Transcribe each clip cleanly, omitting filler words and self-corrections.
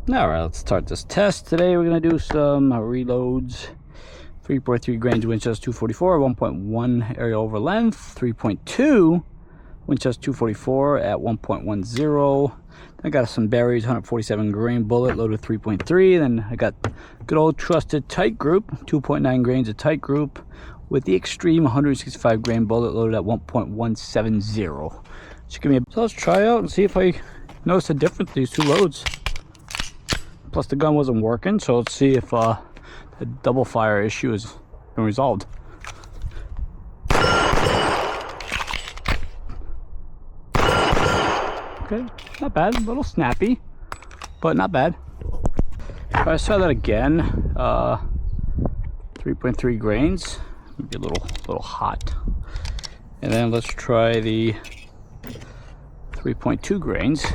Alright, let's start this test. Today we're going to do some reloads. 3.3 grains Winchester 244, 1.1 area over length, 3.2 Winchester 244 at 1.10. I got some berries, 147 grain bullet loaded 3.3. Then I got good old trusted tight group, 2.9 grains of tight group with the extreme 165 grain bullet loaded at 1.170. So let's try out and see if I notice a difference these two loads. Plus the gun wasn't working, so let's see if the double fire issue has been resolved. Okay, not bad, a little snappy, but not bad. If I try that again, 3.3 grains, maybe a little hot. And then let's try the 3.2 grains.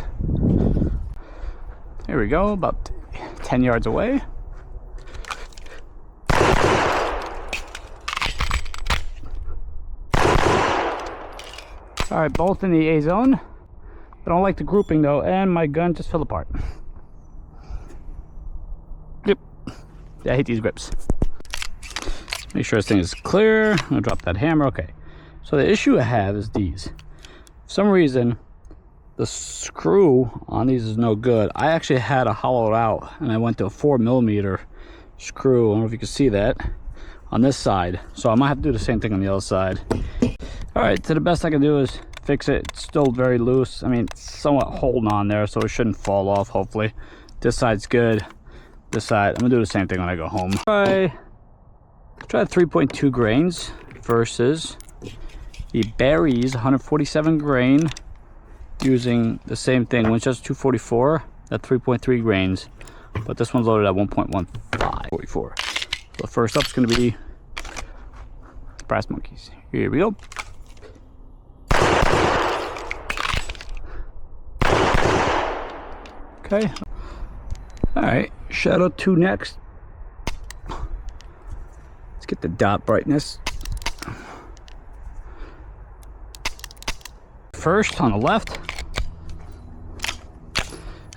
There we go, about 10 yards away. All right, both in the A zone. I don't like the grouping though, and my gun just fell apart. Yep, yeah, I hate these grips. Make sure this thing is clear. I'm gonna drop that hammer. Okay, so the issue I have is these. For some reason, the screw on these is no good. I actually had a hollowed out, and I went to a 4mm screw. I don't know if you can see that on this side. So I might have to do the same thing on the other side. All right, so the best I can do is fix it. It's still very loose. I mean, it's somewhat holding on there, so it shouldn't fall off, hopefully. This side's good. This side, I'm gonna do the same thing when I go home. Try 3.2 grains versus the berries 147 grain using the same thing, Winchester 244 at 3.3 grains, but this one's loaded at 1.1544. So first up is going to be brass monkeys. Here we go. Okay. All right, shadow 2 next. Let's get the dot brightness. First on the left,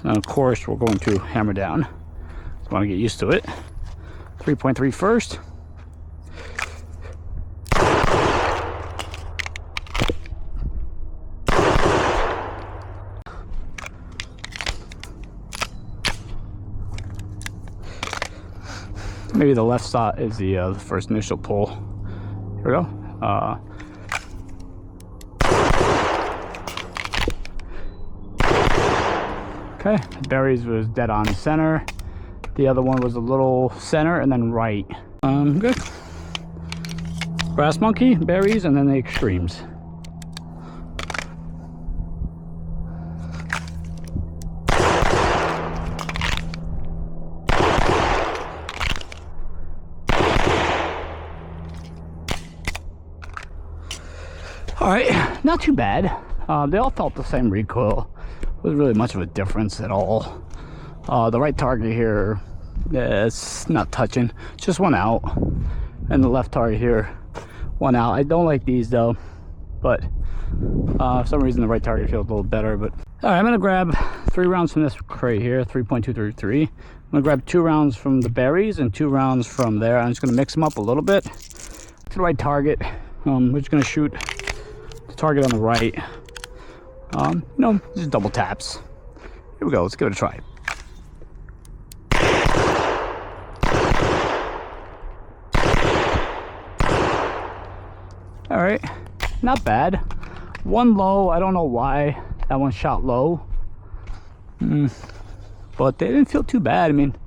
and of course we're going to hammer down, so I want to get used to it. 3.3 first. Maybe the left side is the first initial pull. Here we go. Okay, berries was dead on center. The other one was a little center and then right. Good. Brass monkey, berries, and then the extremes. All right, not too bad. They all felt the same recoil. Wasn't really much of a difference at all. The right target here, it's not touching, just one out, and the left target here, one out. I don't like these though, but for some reason the right target feels a little better. But all right, I'm gonna grab 3 rounds from this crate here, 3.233. I'm gonna grab 2 rounds from the berries and 2 rounds from there. I'm just gonna mix them up a little bit to the right target. We're just gonna shoot the target on the right. You know, just double taps. Here we go, let's give it a try. All right, not bad. One low, I don't know why that one shot low. But they didn't feel too bad. I mean,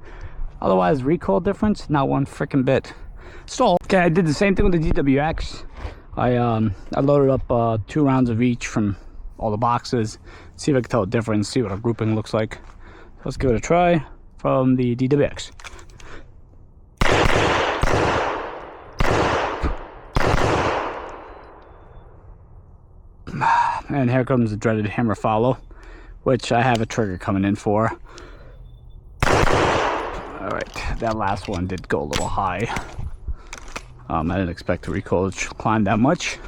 otherwise recoil difference, not one freaking bit. So, okay, I did the same thing with the DWX. I loaded up 2 rounds of each from all the boxes, see if I can tell a difference, see what our grouping looks like. So let's give it a try from the DWX. And here comes the dreaded hammer follow, which I have a trigger coming in for. All right, that last one did go a little high. I didn't expect the recoil to climb that much.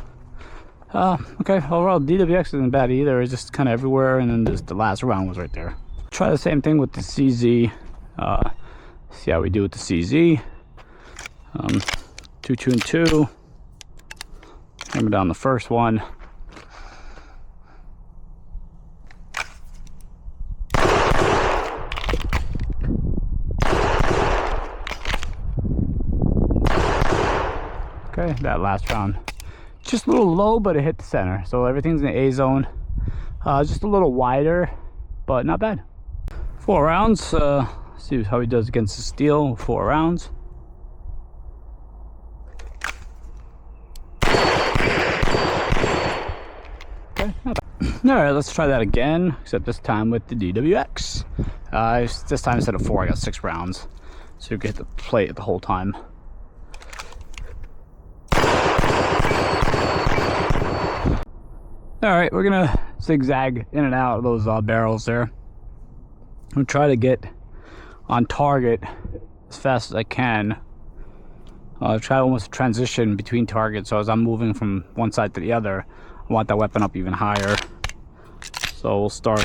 Okay, overall DWX isn't bad either. It's just kind of everywhere, and then just the last round was right there. try the same thing with the CZ. See how we do with the CZ. 2, 2, and 2. Hammer down the first one. Okay, that last round, just a little low, but it hit the center. So everything's in the A zone. Just a little wider, but not bad. 4 rounds. See how he does against the steel. 4 rounds. Okay, not bad. All right, let's try that again, except this time with the DWX. This time instead of 4, I got 6 rounds, so you get the plate the whole time. All right, we're gonna zigzag in and out of those barrels there. I'm gonna try to get on target as fast as I can. Try almost transition between targets, so as I'm moving from one side to the other, I want that weapon up even higher. So we'll start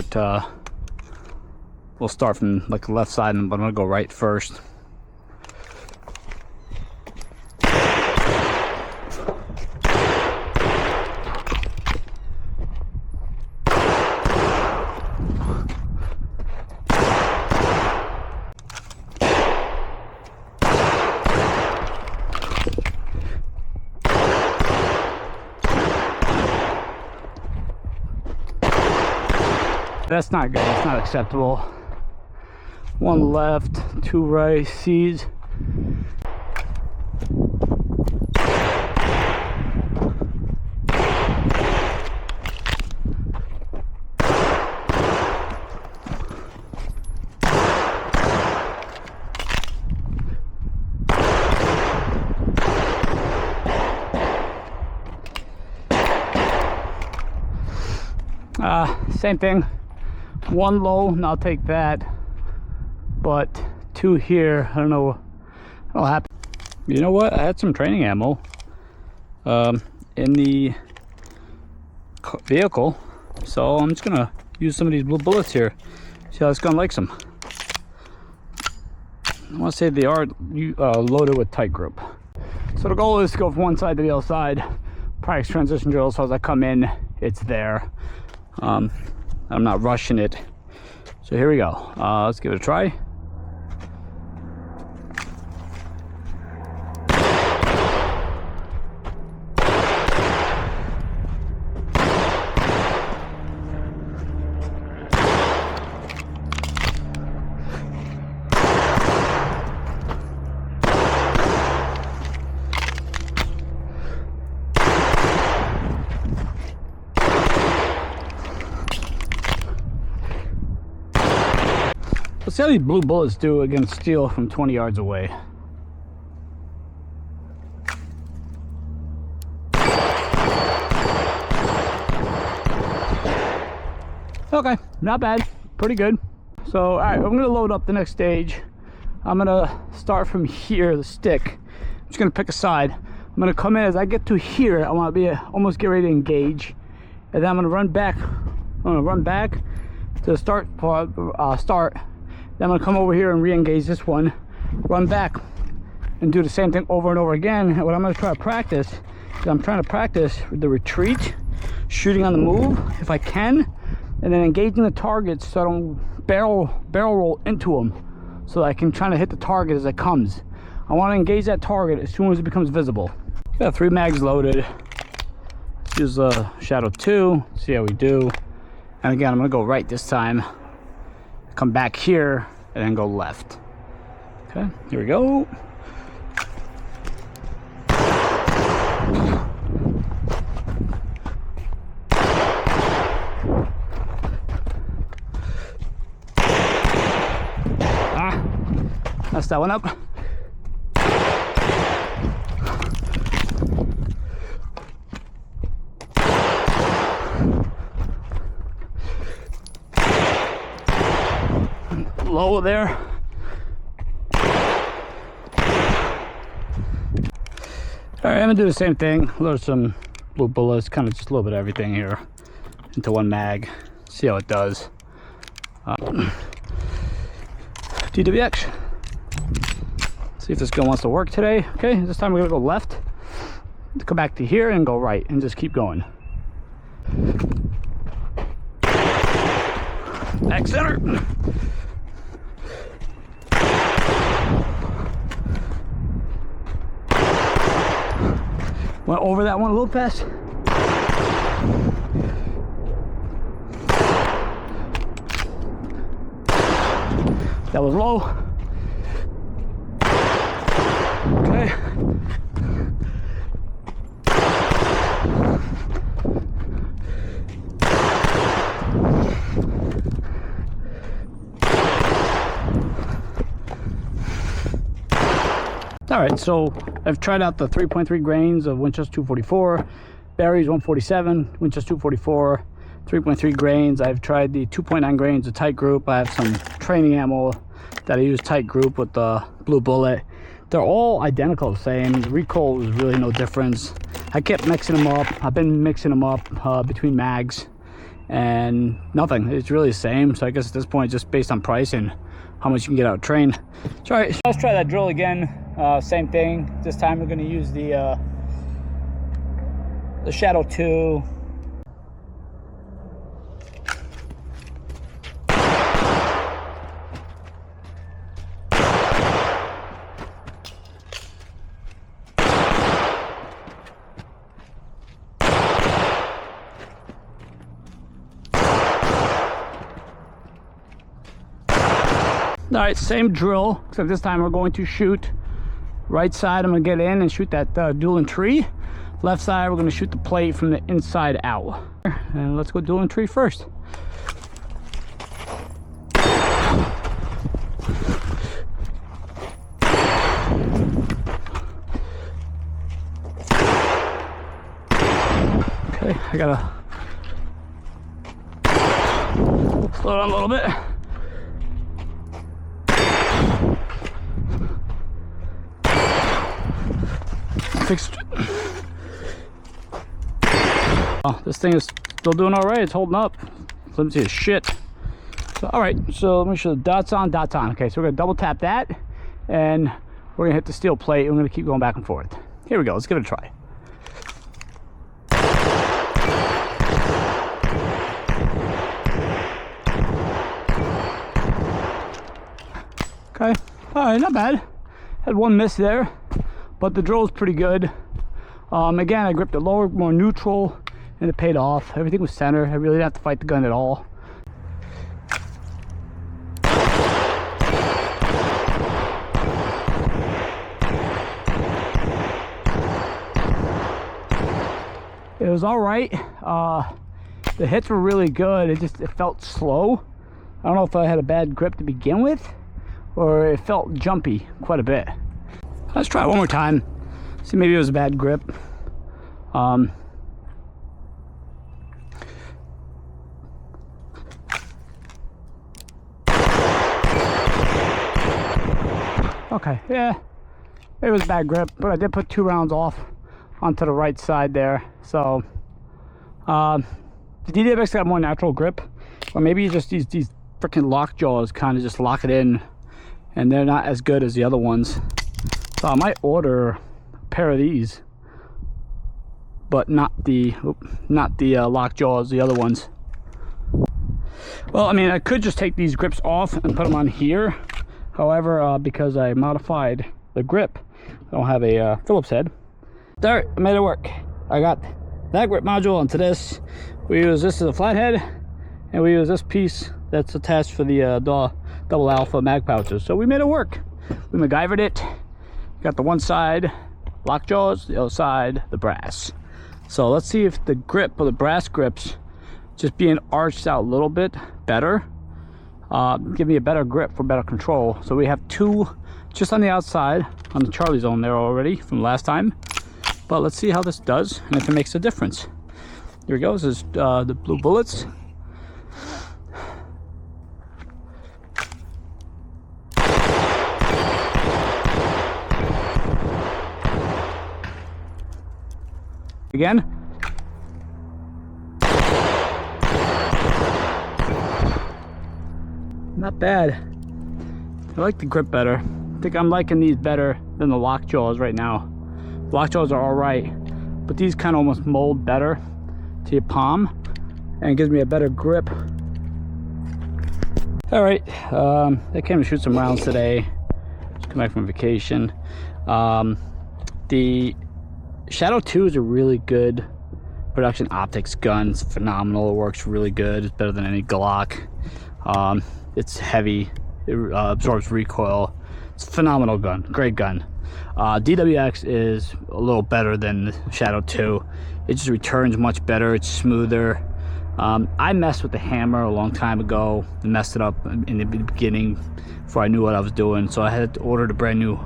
from like the left side, but I'm gonna go right first. That's not good, that's not acceptable. 1 left, 2 right, C's. Same thing. 1 low, and I'll take that. But 2 here, I don't know what'll happen. You know what? I had some training ammo in the vehicle, so I'm just gonna use some of these blue bullets here. See how it's gonna like some. I want to say they are loaded with tight grip. So the goal is to go from one side to the other side. Practice transition drills, so as I come in, it's there. I'm not rushing it. So here we go. Let's give it a try. Let's see how these blue bullets do against steel from 20 yards away. Okay, not bad, pretty good. So, all right, I'm gonna load up the next stage. I'm gonna start from here, the stick. I'm just gonna pick a side. I'm gonna come in as I get to here. I want to be almost get ready to engage, and then I'm gonna run back. I'm gonna run back to the start. Then I'm gonna come over here and re-engage this one, run back, and do the same thing over and over again. And what I'm gonna try to practice is I'm trying to practice the retreat, shooting on the move if I can, and then engaging the targets so I don't barrel roll into them, so I can try to hit the target as it comes. I want to engage that target as soon as it becomes visible. Got 3 mags loaded. Let's use Shadow 2, see how we do. And again, I'm gonna go right this time. Come back here and then go left. Okay, here we go. Messed that one up. Low there. All right, I'm gonna do the same thing. Load some blue bullets, kind of just a little bit of everything here into one mag. See how it does. DWX. See if this gun wants to work today. Okay, this time we're gonna go left, come back to here and go right and just keep going. Back center. Went over that one a little fast. That was low. Okay. All right, so I've tried out the 3.3 grains of Winchester 244, Barry's 147, Winchester 244, 3.3 grains. I've tried the 2.9 grains of tight group. I have some training ammo that I use tight group with the blue bullet. They're all identical, the same. The recoil is really no difference. I kept mixing them up. I've been mixing them up between mags and nothing. It's really the same. So I guess at this point, just based on price and how much you can get out of train. So, all right, so let's try that drill again. Same thing. This time we're going to use the Shadow 2. All right, same drill, except this time we're going to shoot right side. I'm gonna get in and shoot that dueling tree. Left side, we're gonna shoot the plate from the inside out. And let's go dueling tree first. Okay, I gotta slow down a little bit. Fixed. Oh, this thing is still doing all right. It's holding up. Flimsy as shit. So, all right, so let me show the dots on, dots on. Okay, so we're gonna double tap that and we're gonna hit the steel plate and we're gonna keep going back and forth. Here we go, let's give it a try. Okay, all right, not bad. Had one miss there, but the drill is pretty good. Again, I gripped it lower, more neutral, and it paid off. Everything was center. I really didn't have to fight the gun at all. It was all right. The hits were really good. It felt slow. I don't know if I had a bad grip to begin with, or it felt jumpy quite a bit. Let's try it one more time. See, maybe it was a bad grip. Okay, yeah, it was a bad grip, but I did put 2 rounds off onto the right side there. So the DWX got more natural grip, or maybe just these freaking lock jaws kind of just lock it in, and they're not as good as the other ones. So I might order a pair of these, but not the lock jaws, the other ones. Well, I mean, I could just take these grips off and put them on here. However, because I modified the grip, I don't have a Phillips head. All right, I made it work. I got that grip module onto this. We use this as a flathead, and we use this piece that's attached for the double alpha mag pouches. So we made it work. We MacGyvered it. Got the one side lock jaws, the other side the brass. So let's see if the grip or the brass grips just being arched out a little bit better, give me a better grip for better control. So we have 2 just on the outside on the Charlie zone there already from last time, but let's see how this does and if it makes a difference. Here we go. This is the blue bullets. Again. Not bad. I like the grip better. I think I'm liking these better than the lockjaws right now. Lockjaws are all right, but these kind of almost mold better to your palm and gives me a better grip. All right, I came to shoot some rounds today. Just come back from vacation. The Shadow 2 is a really good production optics gun. It's phenomenal. It works really good. It's better than any Glock. It's heavy. It absorbs recoil. It's a phenomenal gun. Great gun. DWX is a little better than the Shadow 2. It just returns much better. It's smoother. I messed with the hammer a long time ago and messed it up in the beginning before I knew what I was doing. So I had to order a brand new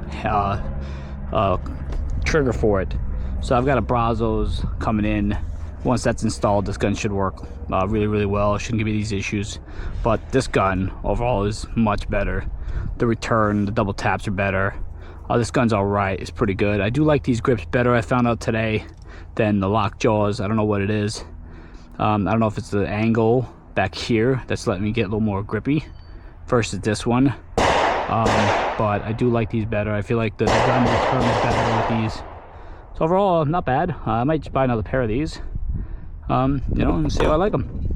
trigger for it. So I've got a Brazos coming in. Once that's installed, this gun should work really, really well. It shouldn't give me these issues. But this gun overall is much better. The return, the double taps are better. This gun's all right. It's pretty good. I do like these grips better, I found out today, than the lockjaws. I don't know what it is. I don't know if it's the angle back here that's letting me get a little more grippy versus this one. But I do like these better. I feel like the gun return is better with these. So overall, not bad. I might just buy another pair of these. You know, and see how I like them.